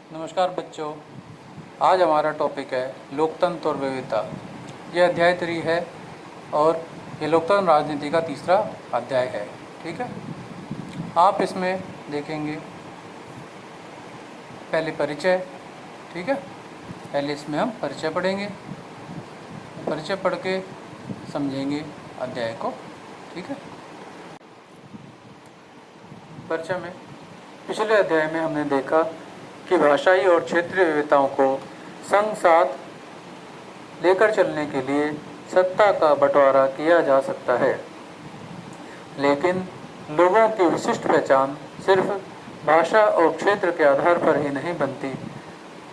नमस्कार बच्चों। आज हमारा टॉपिक है लोकतंत्र और विविधता। यह अध्याय 3 है और ये लोकतंत्र राजनीति का तीसरा अध्याय है। ठीक है, आप इसमें देखेंगे पहले परिचय। ठीक है, पहले इसमें हम परिचय पढ़ेंगे, परिचय पढ़ के समझेंगे अध्याय को। ठीक है, परिचय में पिछले अध्याय में हमने देखा कि भाषाई और क्षेत्रीय विविधताओं को संग साथ लेकर चलने के लिए सत्ता का बंटवारा किया जा सकता है, लेकिन लोगों की विशिष्ट पहचान सिर्फ भाषा और क्षेत्र के आधार पर ही नहीं बनती।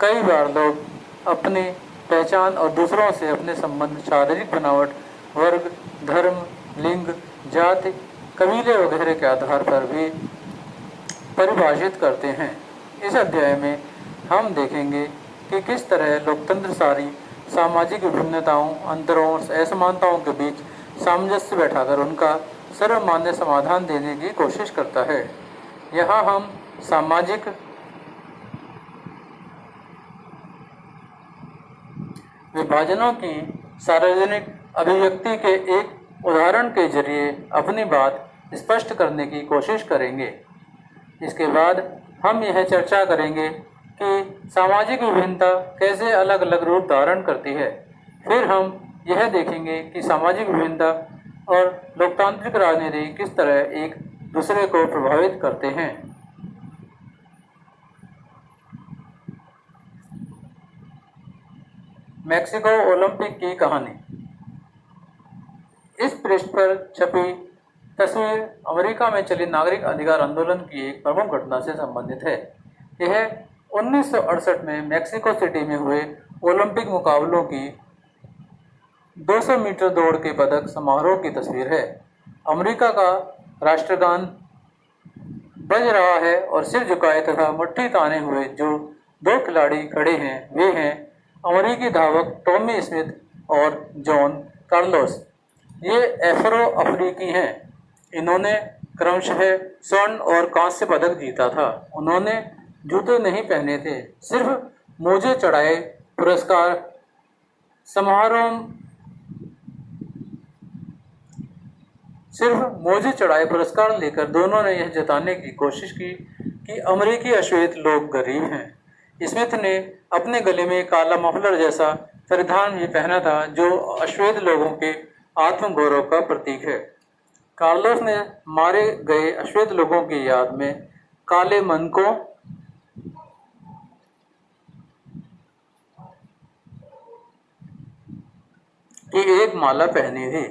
कई बार लोग अपनी पहचान और दूसरों से अपने संबंध शारीरिक बनावट, वर्ग, धर्म, लिंग, जाति, कबीले वगैरह के आधार पर भी परिभाषित करते हैं। इस अध्याय में हम देखेंगे कि किस तरह लोकतंत्र सारी सामाजिक विभिन्नताओं, अंतरों और असमानताओं के बीच सामंजस्य बैठाकर उनका सर्वमान्य समाधान देने की कोशिश करता है। यहाँ हम सामाजिक विभाजनों की सार्वजनिक अभिव्यक्ति के एक उदाहरण के जरिए अपनी बात स्पष्ट करने की कोशिश करेंगे। इसके बाद हम यह चर्चा करेंगे कि सामाजिक विभिन्नता कैसे अलग अलग रूप धारण करती है। फिर हम यह देखेंगे कि सामाजिक विभिन्नता और लोकतांत्रिक राजनीति किस तरह एक दूसरे को प्रभावित करते हैं। मैक्सिको ओलंपिक की कहानी। इस पृष्ठ पर छपी तस्वीर अमेरिका में चली नागरिक अधिकार आंदोलन की एक प्रमुख घटना से संबंधित है। यह 1968 में मैक्सिको सिटी में हुए ओलंपिक मुकाबलों की 200 मीटर दौड़ के पदक समारोह की तस्वीर है। अमेरिका का राष्ट्रगान बज रहा है और सिर झुकाए तथा मुट्ठी ताने हुए जो दो खिलाड़ी खड़े हैं वे हैं अमेरिकी धावक टॉमी स्मिथ और जॉन कार्लोस। ये अफ्रो अफ्रीकी हैं। इन्होंने क्रमशः स्वर्ण और कांस्य पदक जीता था। उन्होंने जूते नहीं पहने थे, सिर्फ मोजे चढ़ाए पुरस्कार लेकर दोनों ने यह जताने की कोशिश की कि अमेरिकी अश्वेत लोग गरीब हैं। स्मिथ ने अपने गले में काला मफलर जैसा परिधान भी पहना था जो अश्वेत लोगों के आत्मगौरव का प्रतीक है। कार्लोस ने मारे गए अश्वेत लोगों की याद में काले मनकों की एक माला पहनी थी।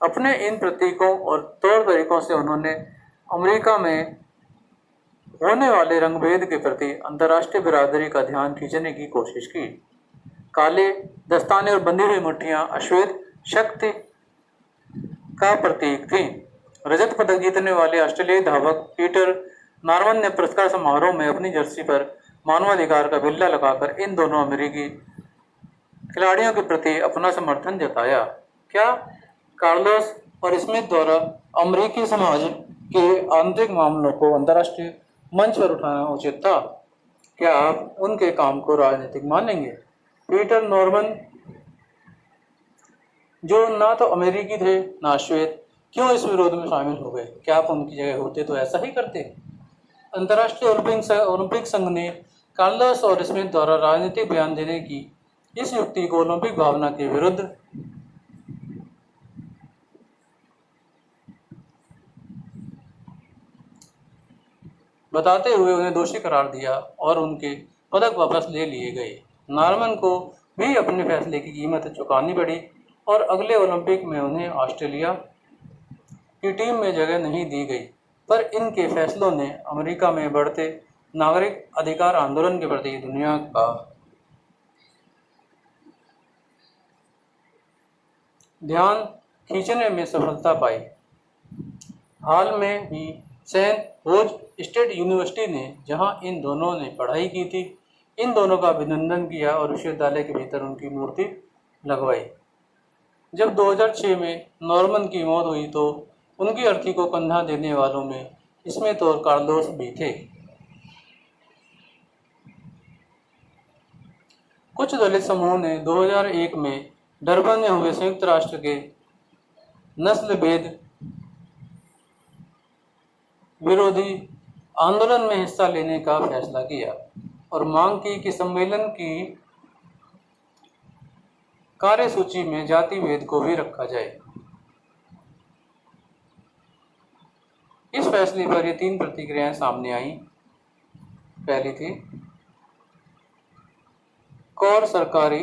अपने इन प्रतीकों और तौर तरीकों से उन्होंने अमेरिका में होने वाले रंगभेद के प्रति अंतर्राष्ट्रीय बिरादरी का ध्यान खींचने की कोशिश की। काले दस्ताने और बंधी हुई मुट्ठियां अश्वेत शक्ति का प्रतीक थी। रजत पदक जीतने वाले ऑस्ट्रेलियाई धावक पीटर नॉर्मन ने पुरस्कार समारोह में अपनी जर्सी पर मानवाधिकार का बिल्ला लगाकर इन दोनों अमेरिकी खिलाड़ियों के प्रति अपना समर्थन जताया। क्या कार्लोस और स्मिथ द्वारा अमेरिकी समाज के आंतरिक मामलों को अंतर्राष्ट्रीय मंच पर उठाना उचित था? क्या आप उनके काम को राजनीतिक मानेंगे? पीटर नॉर्मन, जो ना तो अमेरिकी थे ना श्वेत, क्यों इस विरोध में शामिल हो गए? क्या आप उनकी जगह होते तो ऐसा ही करते? अंतर्राष्ट्रीय ओलंपिक संघ ने कार्लोस और स्मिथ द्वारा राजनीतिक बयान देने की इस युक्ति को ओलंपिक भावना के विरुद्ध बताते हुए उन्हें दोषी करार दिया और उनके पदक वापस ले लिए गए। नॉर्मन को भी अपने फैसले की कीमत चुकानी पड़ी और अगले ओलंपिक में उन्हें ऑस्ट्रेलिया की टीम में जगह नहीं दी गई। पर इनके फैसलों ने अमेरिका में बढ़ते नागरिक अधिकार आंदोलन के प्रति दुनिया का ध्यान खींचने में सफलता पाई। हाल में ही सेंट रोज स्टेट यूनिवर्सिटी ने, जहां इन दोनों ने पढ़ाई की थी, इन दोनों का अभिनंदन किया और विश्वविद्यालय के भीतर उनकी मूर्ति लगवाई। जब 2006 में नॉर्मन की मौत हुई तो उनकी अर्थी को कंधा देने वालों में स्मिथ और कार्लोस भी थे। कुछ दलित समूहों ने 2001 में डरबन में हुए संयुक्त राष्ट्र के नस्ल भेद विरोधी आंदोलन में हिस्सा लेने का फैसला किया और मांग की कि सम्मेलन की कार्यसूची में जाति भेद को भी रखा जाए। इस फैसले पर ये 3 प्रतिक्रियाएं सामने आईं। पहली थी कौर सरकारी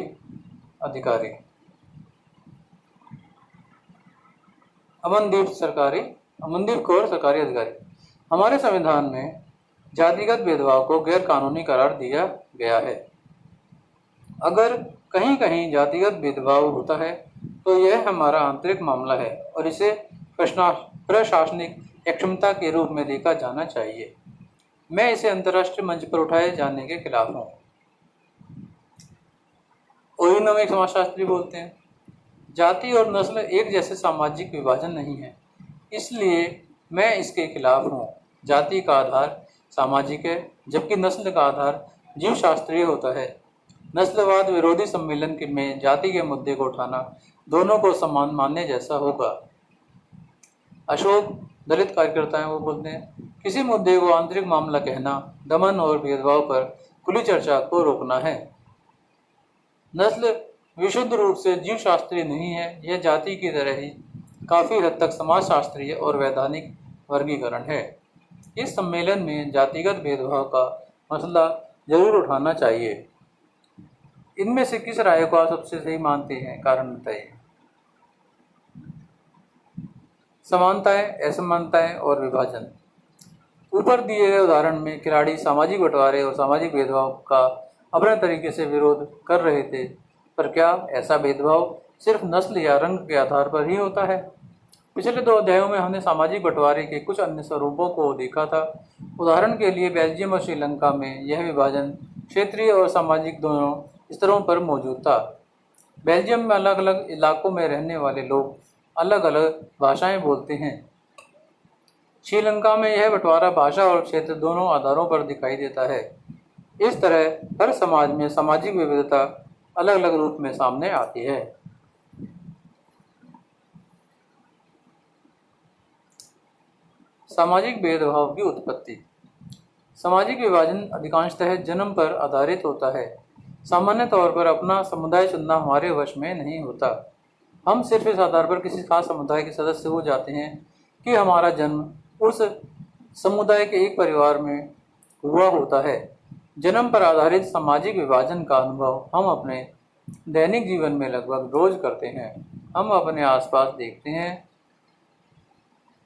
अधिकारी, अमनदीप कौर सरकारी अधिकारी। हमारे संविधान में जातिगत भेदभाव को गैर कानूनी करार दिया गया है। अगर कहीं कहीं जातिगत भेदभाव होता है तो यह हमारा आंतरिक मामला है और इसे प्रशासनिक अक्षमता के रूप में देखा जाना चाहिए। मैं इसे अंतर्राष्ट्रीय मंच पर उठाए जाने के खिलाफ हूँ। ओहिनो में एक समाजशास्त्री बोलते हैं, जाति और नस्ल एक जैसे सामाजिक विभाजन नहीं है, इसलिए मैं इसके खिलाफ हूँ। जाति का आधार सामाजिक है, जबकि नस्ल का आधार जीवशास्त्रीय होता है। नस्लवाद विरोधी सम्मेलन में जाति के मुद्दे को उठाना दोनों को समान मानने जैसा होगा। अशोक दलित कार्यकर्ता हैं, वो बोलते हैं, किसी मुद्दे को आंतरिक मामला कहना दमन और भेदभाव पर खुली चर्चा को रोकना है। नस्ल विशुद्ध रूप से जीवशास्त्रीय नहीं है, यह जाति की तरह ही काफ़ी हद तक समाजशास्त्रीय और वैधानिक वर्गीकरण है। इस सम्मेलन में जातिगत भेदभाव का मसला जरूर उठाना चाहिए। इनमें से किस राय को आप सबसे सही मानते हैं? कारण बताइए। समानताएं, असमानताएं और विभाजन। ऊपर दिए गए उदाहरण में खिलाड़ी सामाजिक बंटवारे और सामाजिक भेदभाव का अपने तरीके से विरोध कर रहे थे, पर क्या ऐसा भेदभाव सिर्फ नस्ल या रंग के आधार पर ही होता है? पिछले 2 अध्यायों में हमने सामाजिक बंटवारे के कुछ अन्य स्वरूपों को देखा था। उदाहरण के लिए बेल्जियम और श्रीलंका में यह विभाजन क्षेत्रीय और सामाजिक दोनों स्तरों पर मौजूद था। बेल्जियम में अलग अलग इलाकों में रहने वाले लोग अलग अलग भाषाएं बोलते हैं। श्रीलंका में यह बंटवारा भाषा और क्षेत्र दोनों आधारों पर दिखाई देता है। इस तरह हर समाज में सामाजिक विविधता अलग अलग रूप में सामने आती है। सामाजिक भेदभाव की उत्पत्ति। सामाजिक विभाजन अधिकांशतः जन्म पर आधारित होता है। सामान्य तौर पर अपना समुदाय चुनना हमारे वश में नहीं होता। हम सिर्फ इस आधार पर किसी खास समुदाय के सदस्य हो जाते हैं कि हमारा जन्म उस समुदाय के एक परिवार में हुआ होता है। जन्म पर आधारित सामाजिक विभाजन का अनुभव हम अपने दैनिक जीवन में लगभग रोज करते हैं। हम अपने आसपास देखते हैं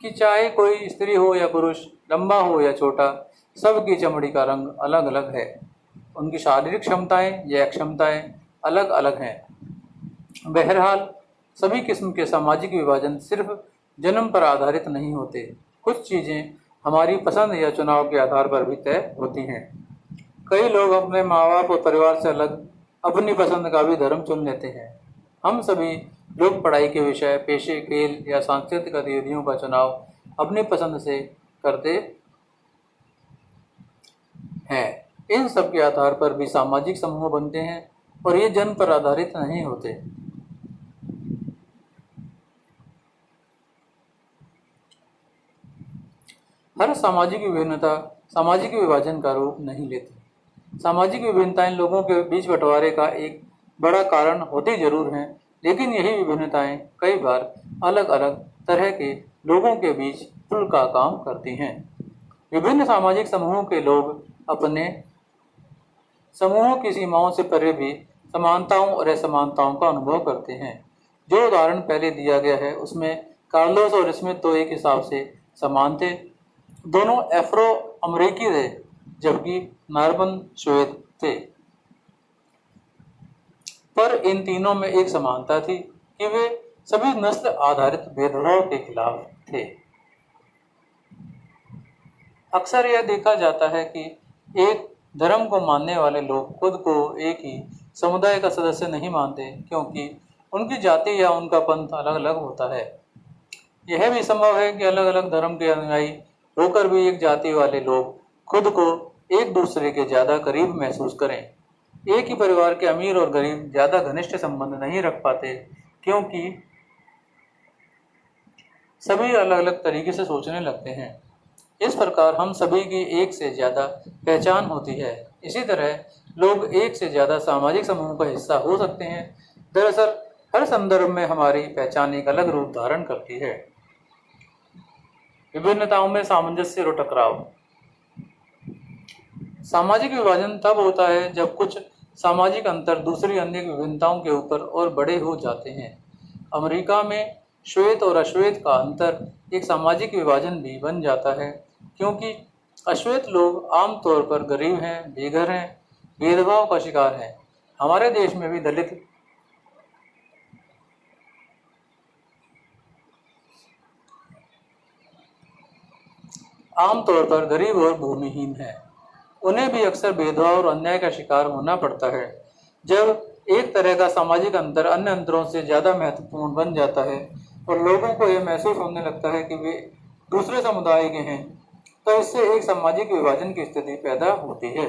कि चाहे कोई स्त्री हो या पुरुष, लंबा हो या छोटा, सबकी चमड़ी का रंग अलग अलग है। उनकी शारीरिक क्षमताएं या अक्षमताएं अलग अलग हैं। बहरहाल सभी किस्म के सामाजिक विभाजन सिर्फ जन्म पर आधारित नहीं होते। कुछ चीज़ें हमारी पसंद या चुनाव के आधार पर भी तय होती हैं। कई लोग अपने माँ बाप और परिवार से अलग अपनी पसंद का भी धर्म चुन लेते हैं। हम सभी लोग पढ़ाई के विषय, पेशे, खेल या सांस्कृतिक गतिविधियों का चुनाव अपनी पसंद से करते हैं। इन सब के आधार पर भी सामाजिक समूह बनते हैं और ये जन्म पर आधारित नहीं होते। हर सामाजिक विभिन्नता सामाजिक विभाजन का रूप नहीं लेती। सामाजिक विभिन्नताएं लोगों के बीच बंटवारे का एक बड़ा कारण होती जरूर हैं, लेकिन यही विभिन्नताएं कई बार अलग अलग तरह के लोगों के बीच पुल का काम करती हैं। विभिन्न सामाजिक समूहों के लोग अपने समूहों की सीमाओं से परे भी समानताओं और असमानताओं का अनुभव करते हैं। जो उदाहरण पहले दिया गया है उसमें कार्लोस और स्मिथ तो एक हिसाब से समान थे। दोनों अफ्रो अमरीकी थे, जबकि नार्बन श्वेत थे। पर इन तीनों में एक समानता थी कि वे सभी नस्ल आधारित भेदभाव के खिलाफ थे। अक्सर यह देखा जाता है कि एक धर्म को मानने वाले लोग खुद को एक ही समुदाय का सदस्य नहीं मानते, क्योंकि उनकी जाति या उनका पंथ अलग अलग होता है। यह भी संभव है कि अलग अलग धर्म के अनुयायी होकर भी एक जाति वाले लोग खुद को एक दूसरे के ज़्यादा करीब महसूस करें। एक ही परिवार के अमीर और गरीब ज़्यादा घनिष्ठ संबंध नहीं रख पाते, क्योंकि सभी अलग अलग तरीके से सोचने लगते हैं। इस प्रकार हम सभी की एक से ज़्यादा पहचान होती है। इसी तरह लोग एक से ज़्यादा सामाजिक समूह का हिस्सा हो सकते हैं। दरअसल हर संदर्भ में हमारी पहचान एक अलग रूप धारण करती है। विभिन्नताओं में सामंजस्य और टकराव। सामाजिक विभाजन तब होता है जब कुछ सामाजिक अंतर दूसरी अन्य विभिन्नताओं के ऊपर और बड़े हो जाते हैं। अमेरिका में श्वेत और अश्वेत का अंतर एक सामाजिक विभाजन भी बन जाता है, क्योंकि अश्वेत लोग आमतौर पर गरीब हैं, बेघर हैं, भेदभाव का शिकार हैं। हमारे देश में भी दलित आमतौर पर गरीब और भूमिहीन हैं। उन्हें भी अक्सर भेदभाव और अन्याय का शिकार होना पड़ता है। जब एक तरह का सामाजिक अंतर अन्य अंतरों से ज़्यादा महत्वपूर्ण बन जाता है और लोगों को यह महसूस होने लगता है कि वे दूसरे समुदाय के हैं, तो इससे एक सामाजिक विभाजन की स्थिति पैदा होती है।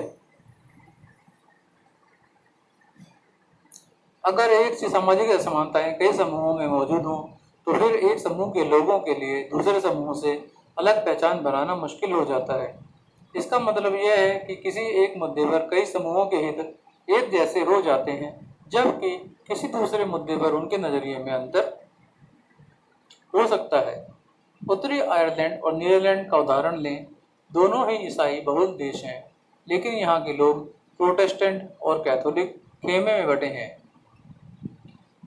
अगर एक सी सामाजिक असमानताएं कई समूहों में मौजूद हों, तो फिर एक समूह के लोगों के लिए दूसरे समूह से अलग पहचान बनाना मुश्किल हो जाता है। इसका मतलब यह है कि किसी एक मुद्दे पर कई समूहों के हित एक जैसे हो जाते हैं, जबकि किसी दूसरे मुद्दे पर उनके नज़रिए में अंतर हो सकता है। उत्तरी आयरलैंड और नीदरलैंड का उदाहरण लें। दोनों ही ईसाई बहुल देश हैं, लेकिन यहाँ के लोग प्रोटेस्टेंट और कैथोलिक खेमे में बटे हैं।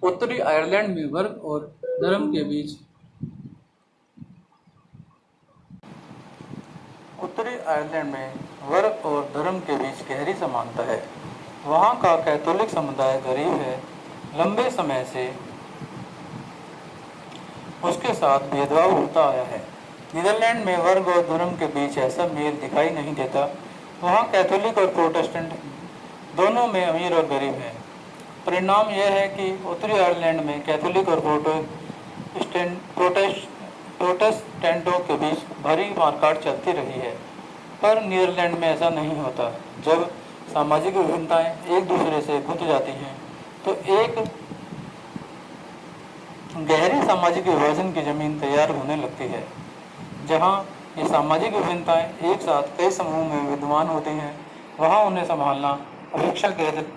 उत्तरी आयरलैंड में वर्ग और धर्म के बीच गहरी समानता है। वहाँ का कैथोलिक समुदाय गरीब है, लंबे समय से उसके साथ भेदभाव होता आया है। नीदरलैंड में वर्ग और धर्म के बीच ऐसा मेल दिखाई नहीं देता। वहाँ कैथोलिक और प्रोटेस्टेंट दोनों में अमीर और गरीब हैं। परिणाम यह है कि उत्तरी आयरलैंड में कैथोलिक और प्रोटेस्टेंटों के बीच भारी मारकाट चलती रही है, पर नीदरलैंड में ऐसा नहीं होता। जब सामाजिक विभिन्नताएं एक दूसरे से गुंथ जाती हैं, तो एक गहरी सामाजिक विभाजन की जमीन तैयार होने लगती है। जहाँ ये सामाजिक विभिन्नताएं एक साथ कई समूहों में विद्यमान होती हैं, वहाँ उन्हें संभालना अपेक्षाकृत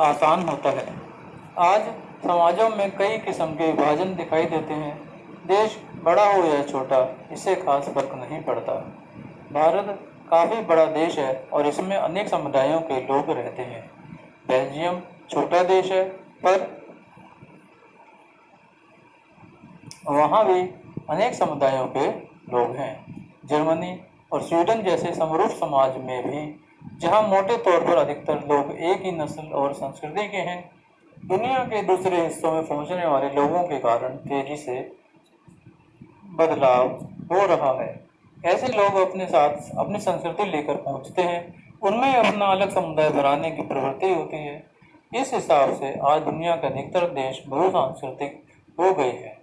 आसान होता है। आज समाजों में कई किस्म के विभाजन दिखाई देते हैं। देश बड़ा हो या छोटा, इससे खास फर्क नहीं पड़ता। भारत काफ़ी बड़ा देश है और इसमें अनेक समुदायों के लोग रहते हैं। बेल्जियम छोटा देश है, पर वहाँ भी अनेक समुदायों के लोग हैं। जर्मनी और स्वीडन जैसे समरूप समाज में भी, जहाँ मोटे तौर पर अधिकतर लोग एक ही नस्ल और संस्कृति के हैं, दुनिया के दूसरे हिस्सों में पहुँचने वाले लोगों के कारण तेजी से बदलाव हो रहा है। ऐसे लोग अपने साथ अपनी संस्कृति लेकर पहुँचते हैं, उनमें अपना अलग समुदाय बनाने की प्रवृत्ति होती है। इस हिसाब से आज दुनिया के अधिकतर देश बहुसांस्कृतिक हो गए हैं।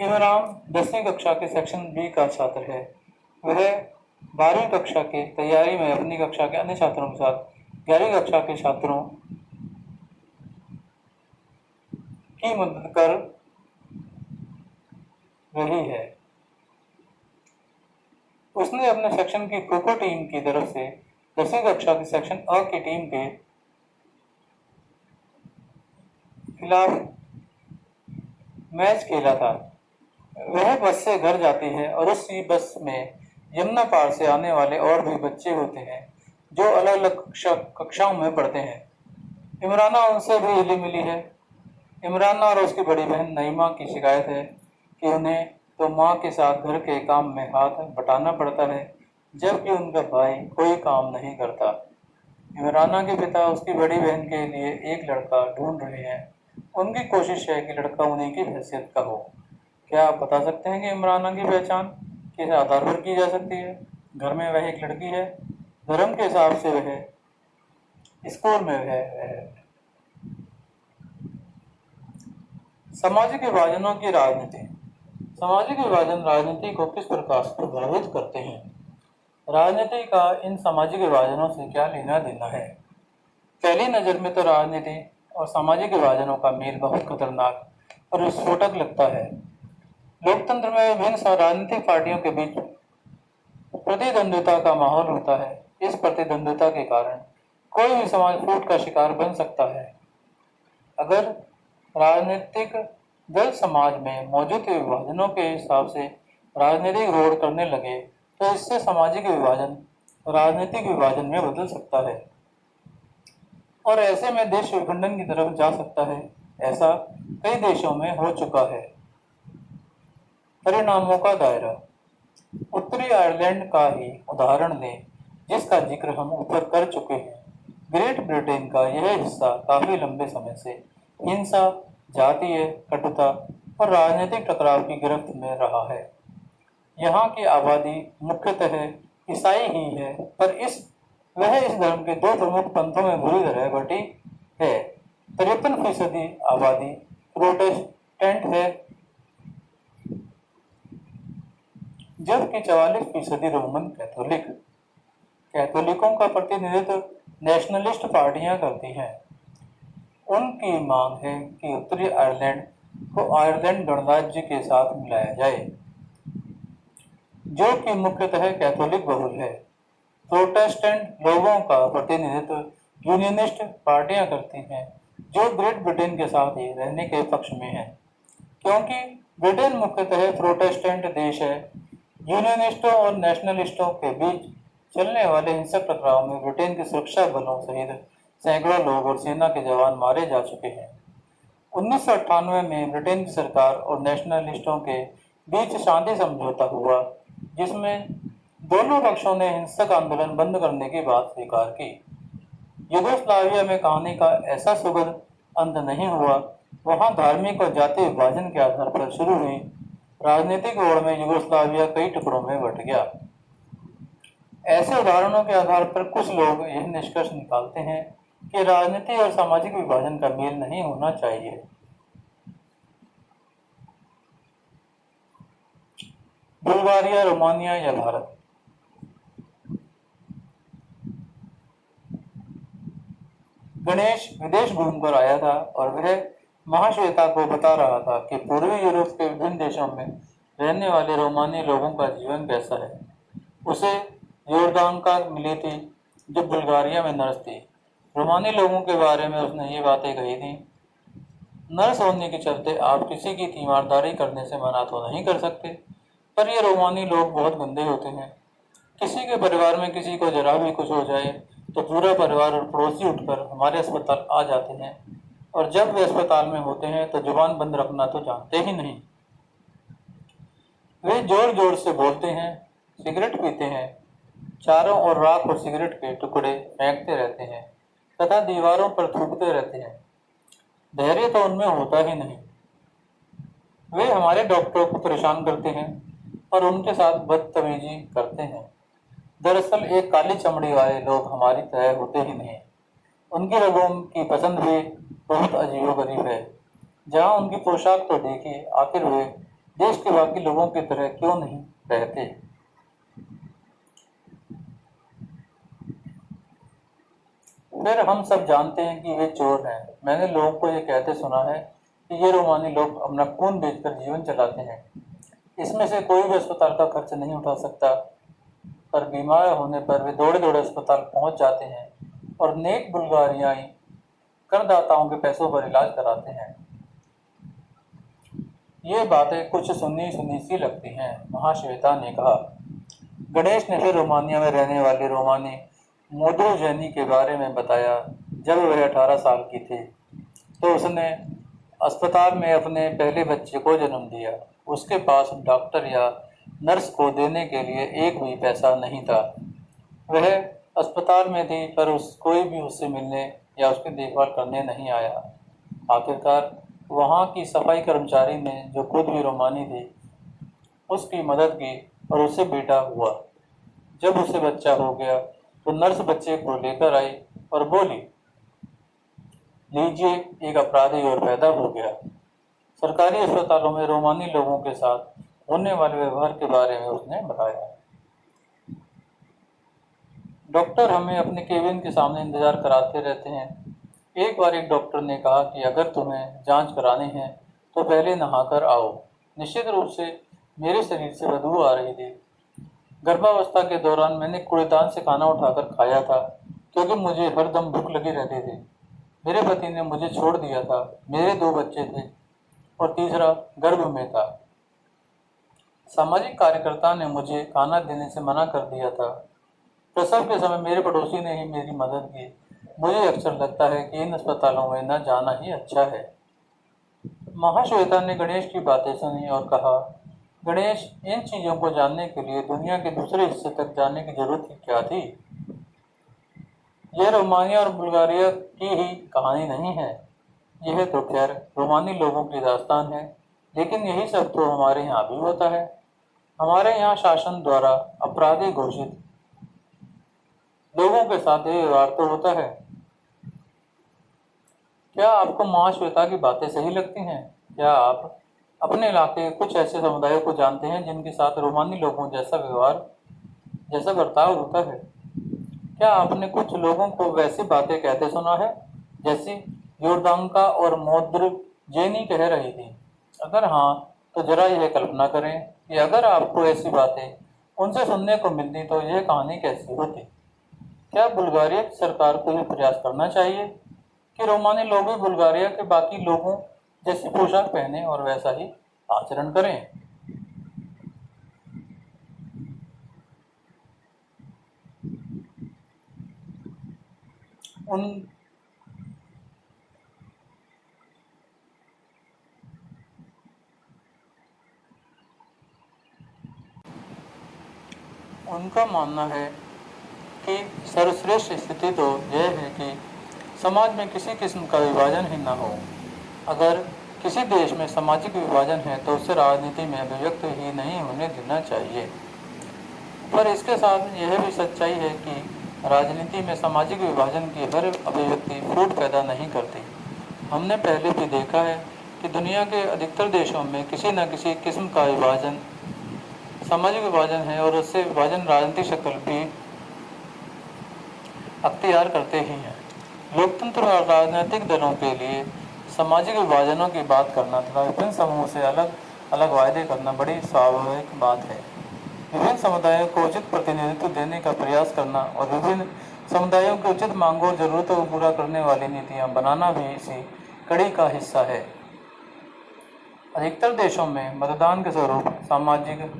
इमरान 10वीं कक्षा के सेक्शन बी का छात्र है। वह 12वीं कक्षा की तैयारी में अपनी कक्षा के अन्य छात्रों के साथ 11वीं कक्षा के छात्रों की मदद कर रही है। उसने अपने सेक्शन की खो-खो टीम की तरफ से 10वीं कक्षा की सेक्शन अ की टीम के खिलाफ मैच खेला था। वह बस से घर जाती है और उसी बस में यमुना पार से आने वाले और भी बच्चे होते हैं, जो अलग अलग कक्षाओं में पढ़ते हैं। इमराना उनसे भी हिली मिली है। इमराना और उसकी बड़ी बहन नईमा की शिकायत है कि उन्हें तो माँ के साथ घर के काम में हाथ बटाना पड़ता है, जबकि उनका भाई कोई काम नहीं करता। इमराना के पिता उसकी बड़ी बहन के लिए एक लड़का ढूंढ रहे हैं। उनकी कोशिश है कि लड़का उन्हीं की हैसियत का हो। क्या आप बता सकते हैं कि इमराना की पहचान किस आधार पर की जा सकती है? घर में वह एक लड़की है, धर्म के हिसाब से वह स्कूल में वह है। सामाजिक विभाजनों की राजनीति। सामाजिक विभाजन राजनीति को किस प्रकार से प्रभावित करते हैं? राजनीति का इन सामाजिक विभाजनों से क्या लेना देना है? पहली नज़र में तो राजनीति और सामाजिक विभाजनों का मेल बहुत खतरनाक और विस्फोटक लगता है। लोकतंत्र में विभिन्न राजनीतिक पार्टियों के बीच प्रतिद्वंद्विता का माहौल होता है। इस प्रतिद्वंद्विता के कारण कोई भी समाज फूट का शिकार बन सकता है। अगर राजनीतिक दल समाज में मौजूद विभाजनों के हिसाब से राजनीतिक रोड़ करने लगे तो इससे सामाजिक विभाजन राजनीतिक विभाजन में बदल सकता है और ऐसे में देश विखंडन की तरफ जा सकता है। ऐसा कई देशों में हो चुका है। परिणामों का दायरा। उत्तरी आयरलैंड का ही उदाहरण लें, जिसका जिक्र हम ऊपर कर चुके हैं। ग्रेट ब्रिटेन का यह हिस्सा काफी लंबे समय से हिंसा, जातीय कटुता और राजनीतिक टकराव की गिरफ्त में रहा है। यहाँ की आबादी मुख्यतः ईसाई ही है, पर वह इस धर्म के दो प्रमुख पंथों में बुरी तरह बटी है। 53% आबादी प्रोटेस्टेंट है, जबकि 44% रोमन कैथोलिक। कैथोलिकों का प्रतिनिधित्व नेशनलिस्ट पार्टियां करती हैं। उनकी मांग है कि उत्तरी आयरलैंड को आयरलैंड गणराज्य के साथ मिलाया जाए, जो कि मुख्यतः कैथोलिक बहुल है। प्रोटेस्टेंट लोगों का प्रतिनिधित्व यूनियनिस्ट पार्टियां करती हैं, जो ग्रेट ब्रिटेन के साथ ही रहने के पक्ष में हैं। क्योंकि ब्रिटेन मुख्यतः प्रोटेस्टेंट देश है, यूनियनिस्टों और नेशनलिस्टों के बीच चलने वाले हिंसक टकराव में ब्रिटेन के सुरक्षा बलों सहित सैकड़ों लोग और सेना के जवान मारे जा चुके हैं। 1998 में ब्रिटेन की सरकार और नेशनलिस्टों के बीच शांति समझौता हुआ, जिसमें दोनों पक्षों ने हिंसक आंदोलन बंद करने की बात स्वीकार की। यूगोस्लाविया में कहानी का ऐसा सुखद अंत नहीं हुआ। वहां धार्मिक और जातीय विभाजन के आधार पर शुरू हुई राजनीतिक होड़ में यूगोस्लाविया कई टुकड़ों में बंट गया। ऐसे उदाहरणों के आधार पर कुछ लोग यह निष्कर्ष निकालते हैं कि राजनीति और सामाजिक विभाजन का मेल नहीं होना चाहिए। बुल्गारिया, रोमानिया या भारत? गणेश विदेश घूमकर आया था और वह महाश्वेता को बता रहा था कि पूर्वी यूरोप के विभिन्न देशों में रहने वाले रोमानी लोगों का जीवन कैसा है। उसे योरदांका मिली थी, जो बुल्गारिया में नर्स थी। रोमानी लोगों के बारे में उसने ये बातें कही थी। नर्स होने के चलते आप किसी की तीमारदारी करने से मना तो नहीं कर सकते, पर ये रोमानी लोग बहुत गंदे होते हैं। किसी के परिवार में किसी को जरा भी कुछ हो जाए तो पूरा परिवार और पड़ोसी उठकर हमारे अस्पताल आ जाते हैं, और जब वे अस्पताल में होते हैं तो जुबान बंद रखना तो जानते ही नहीं। वे जोर जोर से बोलते हैं, सिगरेट पीते हैं, चारों ओर राख और सिगरेट के टुकड़े फेंकते रहते हैं तथा दीवारों पर थूकते रहते हैं। धैर्य तो उनमें होता ही नहीं। वे हमारे डॉक्टरों को परेशान करते हैं और उनके साथ बदतमीजी करते हैं। दरअसल एक काली चमड़ी वाले लोग हमारी तरह होते ही नहीं। उनकी रगों की पसंद भी बहुत अजीबोगरीब है। जहाँ उनकी पोशाक तो देखिए, आखिर वे देश के बाकी लोगों की तरह क्यों नहीं रहते। फिर हम सब जानते हैं कि वे चोर हैं। मैंने लोगों को ये कहते सुना है कि ये रोमानी लोग अपना खून बेचकर जीवन चलाते हैं। इसमें से कोई भी अस्पताल का खर्च नहीं उठा सकता, पर बीमार होने पर वे दौड़े दौड़े अस्पताल पहुंच जाते हैं और नेक बुल्गारियाई करदाताओं के पैसों पर इलाज कराते हैं। ये बातें कुछ सुनी सुनी सी लगती हैं, महाश्वेता ने कहा। गणेश ने फिर रोमानिया में रहने वाले रोमानी मोद्रोजेनी के बारे में बताया। जब वह 18 साल की थी तो उसने अस्पताल में अपने पहले बच्चे को जन्म दिया। उसके पास डॉक्टर या नर्स को देने के लिए एक भी पैसा नहीं था। वह अस्पताल में थी, पर कोई भी उससे मिलने या उसकी देखभाल करने नहीं आया। आखिरकार वहाँ की सफाई कर्मचारी ने, जो खुद भी रोमानी थी, उसकी मदद की और उससे बेटा हुआ। जब उसे बच्चा हो गया तो नर्स बच्चे को लेकर आई और बोली, लीजिए, एक अपराधी और पैदा हो गया। सरकारी अस्पतालों में रोमानी लोगों के साथ होने वाले व्यवहार के बारे में उसने बताया। डॉक्टर हमें अपने केबिन के सामने इंतजार कराते रहते हैं। एक बार एक डॉक्टर ने कहा कि अगर तुम्हें जांच करानी है तो पहले नहाकर आओ। निश्चित रूप से मेरे शरीर से बदबू आ रही थी। गर्भावस्था के दौरान मैंने कूड़ेदान से खाना उठाकर खाया था, क्योंकि मुझे हरदम भूख लगी रहती थी। मेरे पति ने मुझे छोड़ दिया था। मेरे 2 बच्चे थे और तीसरा गर्भ में था। सामाजिक कार्यकर्ता ने मुझे खाना देने से मना कर दिया था। प्रसव के समय मेरे पड़ोसी ने ही मेरी मदद की। मुझे अक्सर लगता है कि इन अस्पतालों में न जाना ही अच्छा है। महाश्वेता ने गणेश की बातें सुनी और कहा, गणेश, इन चीजों को जानने के लिए दुनिया के दूसरे हिस्से तक जाने की जरूरत ही क्या थी? यह रोमानिया और बुल्गारिया की ही कहानी नहीं है। यह तो खैर रोमानी लोगों की दास्तान है, लेकिन यही सब तो हमारे यहाँ भी होता है। हमारे यहाँ शासन द्वारा अपराधी घोषित लोगों के साथ ये व्यवहार तो होता है। क्या आपको महाश्वेता की बातें सही लगती हैं? क्या आप अपने इलाके के कुछ ऐसे समुदायों को जानते हैं जिनके साथ रोमानी लोगों जैसा व्यवहार, जैसा बर्ताव होता है? क्या आपने कुछ लोगों को वैसी बातें कहते सुना है जैसी योरदांका और मोद्र जेनी कह रही थी? अगर हाँ, तो जरा यह कल्पना करें कि अगर आपको ऐसी बातें उनसे सुनने को मिलती तो यह कहानी कैसी होती। क्या बुल्गारिया की सरकार को यह प्रयास करना चाहिए कि रोमानी लोग भी बुल्गारिया के बाकी लोगों जैसी पोशाक पहने और वैसा ही आचरण करें? उन उनका मानना है कि सर्वश्रेष्ठ स्थिति तो यह है कि समाज में किसी किस्म का विभाजन ही न हो। अगर किसी देश में सामाजिक विभाजन है तो उसे राजनीति में अभिव्यक्त ही नहीं होने देना चाहिए। पर इसके साथ यह भी सच्चाई है कि राजनीति में सामाजिक विभाजन की हर अभिव्यक्ति फूट पैदा नहीं करती। हमने पहले भी देखा है कि दुनिया के अधिकतर देशों में किसी न किसी किस्म का विभाजन, सामाजिक विभाजन है और उससे विभाजन राजनीतिक शक्ल भी अख्तियार करते ही हैं। लोकतंत्र और राजनीतिक दलों के लिए सामाजिक विभाजनों की बात करना तथा विभिन्न समूहों से अलग अलग वायदे करना बड़ी स्वाभाविक बात है। विभिन्न समुदायों को उचित प्रतिनिधित्व देने का प्रयास करना और विभिन्न समुदायों की उचित मांगों और जरूरतों को पूरा करने वाली नीतियां बनाना भी इसी कड़ी का हिस्सा है। अधिकतर देशों में मतदान के स्वरूप सामाजिक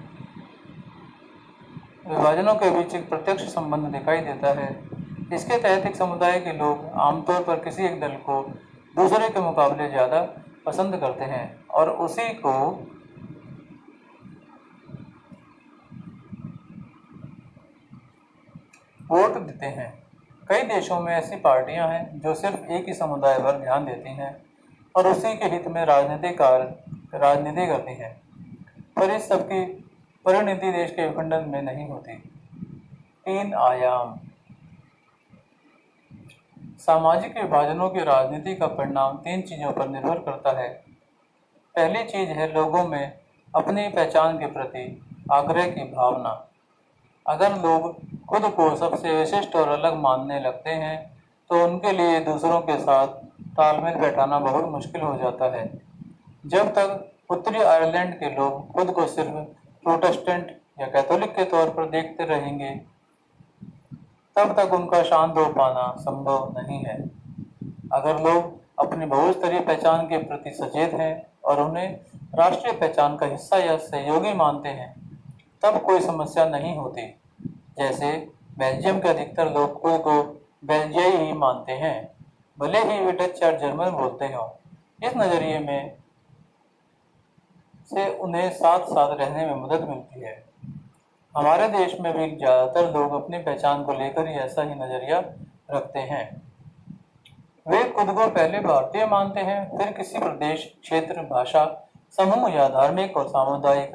विभाजनों के बीच एक प्रत्यक्ष संबंध दिखाई देता है। इसके तहत एक समुदाय के लोग आमतौर पर किसी एक दल को दूसरे के मुकाबले ज़्यादा पसंद करते हैं और उसी को वोट देते हैं। कई देशों में ऐसी पार्टियां हैं जो सिर्फ एक ही समुदाय पर ध्यान देती हैं और उसी के हित में राजनीति करती हैं, पर इस सब की परिणति देश के विखंडन में नहीं होती। 3 आयाम। सामाजिक विभाजनों की राजनीति का परिणाम 3 चीज़ों पर निर्भर करता है। पहली चीज़ है लोगों में अपनी पहचान के प्रति आग्रह की भावना। अगर लोग खुद को सबसे विशिष्ट और अलग मानने लगते हैं तो उनके लिए दूसरों के साथ तालमेल बैठाना बहुत मुश्किल हो जाता है। जब तक उत्तरी आयरलैंड के लोग खुद को सिर्फ प्रोटेस्टेंट या कैथोलिक के तौर पर देखते रहेंगे, तब तक उनका शांत हो पाना संभव नहीं है। अगर लोग अपनी बहुस्तरीय पहचान के प्रति सचेत हैं और उन्हें राष्ट्रीय पहचान का हिस्सा या सहयोगी मानते हैं, तब कोई समस्या नहीं होती। जैसे बेल्जियम के अधिकतर लोग खुद को बेल्जियाई ही मानते हैं, भले ही वे डच या जर्मन बोलते हों। इस नज़रिए में से उन्हें साथ साथ रहने में मदद मिलती है। हमारे देश में भी ज़्यादातर लोग अपनी पहचान को लेकर ही ऐसा ही नज़रिया रखते हैं। वे खुद को पहले भारतीय मानते हैं, फिर किसी प्रदेश, क्षेत्र, भाषा, समूह या धार्मिक और सामुदायिक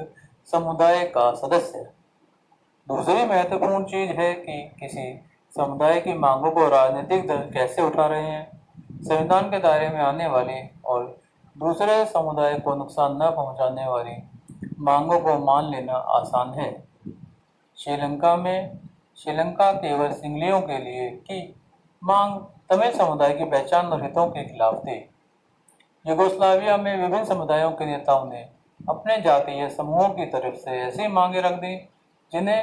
समुदाय का सदस्य। दूसरी महत्वपूर्ण चीज है कि किसी समुदाय की मांगों को राजनीतिक दल कैसे उठा रहे हैं। संविधान के दायरे में आने वाली और दूसरे समुदाय को नुकसान न पहुंचाने वाली मांगों को मान लेना आसान है। श्रीलंका में श्रीलंका केवल सिंगलियों के लिए की मांग तमिल समुदाय की पहचान और हितों के खिलाफ थी। यूगोस्लाविया में विभिन्न समुदायों के नेताओं ने अपने जातीय समूहों की तरफ से ऐसी मांगें रख दी जिन्हें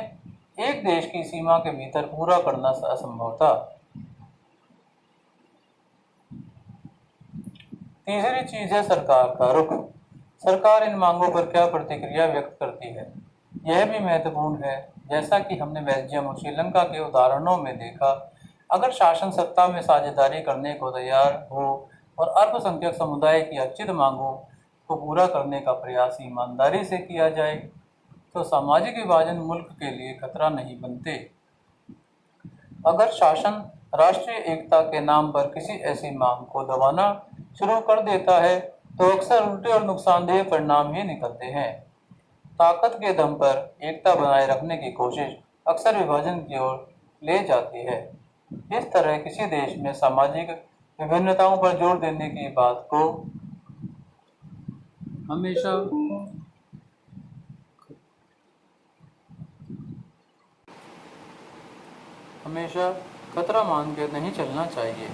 एक देश की सीमा के भीतर पूरा करना असंभव था। तीसरी चीज है सरकार का रुख। सरकार इन मांगों पर क्या प्रतिक्रिया व्यक्त करती है, यह भी महत्वपूर्ण है। जैसा कि हमने बेल्जियम और श्रीलंका के उदाहरणों में देखा, अगर शासन सत्ता में साझेदारी करने को तैयार हो और अल्पसंख्यक समुदाय की अर्जित मांगों को पूरा करने का प्रयास ईमानदारी से किया जाए तो सामाजिक विभाजन मुल्क के लिए खतरा नहीं बनते। अगर शासन राष्ट्रीय एकता के नाम पर किसी ऐसी मांग को दबाना शुरू कर देता है तो अक्सर उल्टे और नुकसानदेह परिणाम ही निकलते हैं। ताकत के दम पर एकता बनाए रखने की कोशिश अक्सर विभाजन की ओर ले जाती है। इस तरह किसी देश में सामाजिक विभिन्नताओं पर जोर देने की बात को हमेशा खतरा मान के नहीं चलना चाहिए।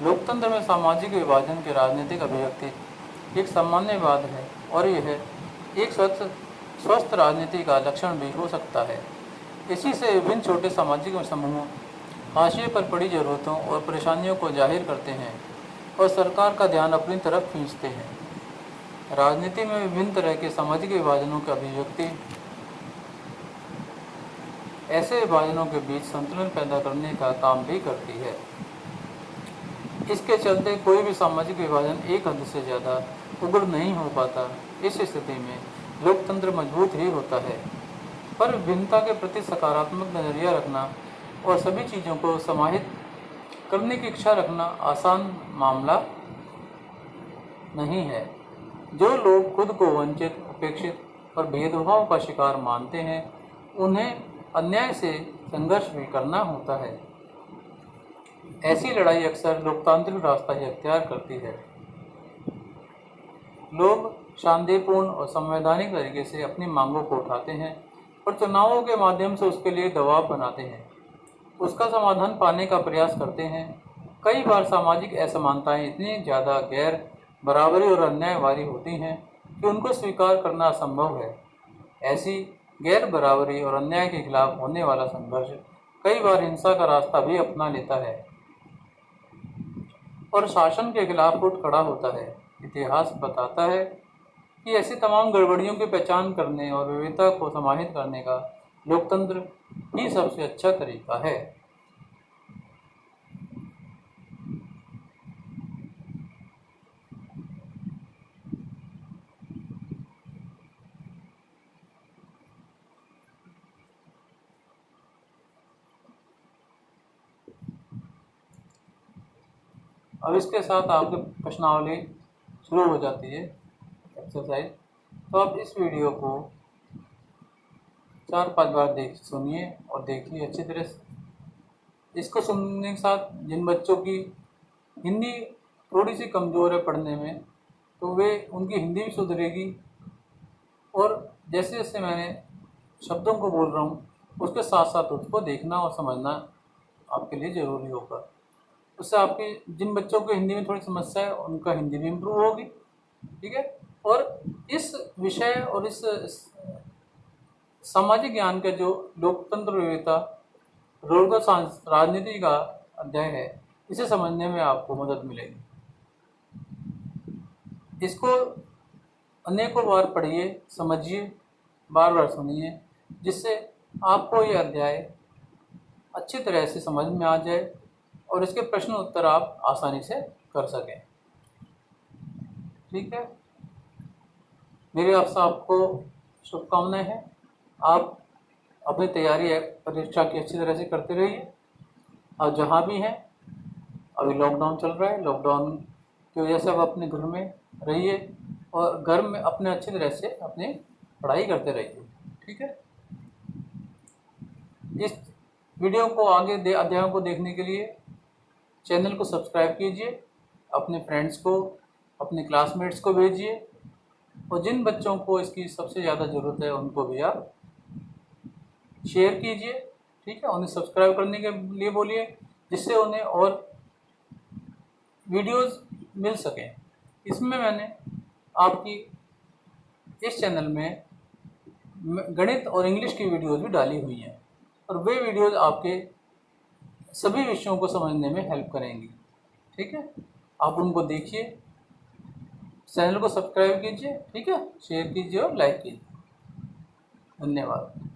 लोकतंत्र में सामाजिक विभाजन की राजनीतिक अभिव्यक्ति एक सामान्य बात है और यह एक स्वस्थ राजनीति का लक्षण भी हो सकता है। इसी से विभिन्न छोटे सामाजिक समूह हाशिए पर पड़ी जरूरतों और परेशानियों को जाहिर करते हैं और सरकार का ध्यान अपनी तरफ खींचते हैं। राजनीति में विभिन्न तरह के सामाजिक विभाजनों की अभिव्यक्ति ऐसे विभाजनों के बीच संतुलन पैदा करने का काम भी करती है। इसके चलते कोई भी सामाजिक विभाजन एक हद से ज़्यादा उग्र नहीं हो पाता। इस स्थिति में लोकतंत्र मजबूत ही होता है, पर विभिन्नता के प्रति सकारात्मक नज़रिया रखना और सभी चीज़ों को समाहित करने की इच्छा रखना आसान मामला नहीं है। जो लोग खुद को वंचित, उपेक्षित और भेदभाव का शिकार मानते हैं, उन्हें अन्याय से संघर्ष भी करना होता है। ऐसी लड़ाई अक्सर लोकतांत्रिक रास्ता ही अख्तियार करती है। लोग शांतिपूर्ण और संवैधानिक तरीके से अपनी मांगों को उठाते हैं और चुनावों के माध्यम से उसके लिए दबाव बनाते हैं, उसका समाधान पाने का प्रयास करते हैं। कई बार सामाजिक असमानताएं इतनी ज़्यादा गैर बराबरी और अन्यायवादी होती हैं कि उनको स्वीकार करना असंभव है। ऐसी गैर बराबरी और अन्याय के खिलाफ होने वाला संघर्ष कई बार हिंसा का रास्ता भी अपना लेता है और शासन के खिलाफ उठ खड़ा होता है। इतिहास बताता है कि ऐसी तमाम गड़बड़ियों की पहचान करने और विविधता को समाहित करने का लोकतंत्र ही सबसे अच्छा तरीका है। अब इसके साथ आपकी प्रश्नावली शुरू हो जाती है, एक्सरसाइज। तो आप इस वीडियो को 4-5 बार सुनिए और देखिए अच्छी तरह से। इसको सुनने के साथ जिन बच्चों की हिंदी थोड़ी सी कमज़ोर है पढ़ने में, तो वे उनकी हिंदी भी सुधरेगी और जैसे जैसे मैंने शब्दों को बोल रहा हूँ उसके साथ साथ उसको देखना और समझना आपके लिए ज़रूरी होगा। उससे आपकी जिन बच्चों को हिंदी में थोड़ी समस्या है उनका हिंदी भी इम्प्रूव होगी, ठीक है। और इस विषय और इस सामाजिक ज्ञान का जो लोकतंत्र विविधता राजनीति का अध्याय है, इसे समझने में आपको मदद मिलेगी। इसको अनेकों बार पढ़िए, समझिए, बार बार सुनिए, जिससे आपको ये अध्याय अच्छी तरह से समझ में आ जाए और इसके प्रश्न उत्तर आप आसानी से कर सकें, ठीक है। मेरी आपको शुभकामनाएं हैं। आप अपनी तैयारी परीक्षा की अच्छी तरह से करते रहिए और जहाँ भी हैं, अभी लॉकडाउन चल रहा है, लॉकडाउन की वजह से आप अपने घर में रहिए और घर में अपने अच्छी तरह से अपनी पढ़ाई करते रहिए, ठीक है। इस वीडियो को आगे अध्यायों को देखने के लिए चैनल को सब्सक्राइब कीजिए, अपने फ्रेंड्स को, अपने क्लासमेट्स को भेजिए और जिन बच्चों को इसकी सबसे ज़्यादा ज़रूरत है उनको भी आप शेयर कीजिए ठीक है, उन्हें सब्सक्राइब करने के लिए बोलिए, जिससे उन्हें और वीडियोस मिल सकें। इसमें मैंने आपकी इस चैनल में गणित और इंग्लिश की वीडियोस भी डाली हुई हैं, और वे वीडियोस आपके सभी विषयों को समझने में हेल्प करेंगी। ठीक है, आप उनको देखिए, चैनल को सब्सक्राइब कीजिए, ठीक है, शेयर कीजिए और लाइक कीजिए। धन्यवाद।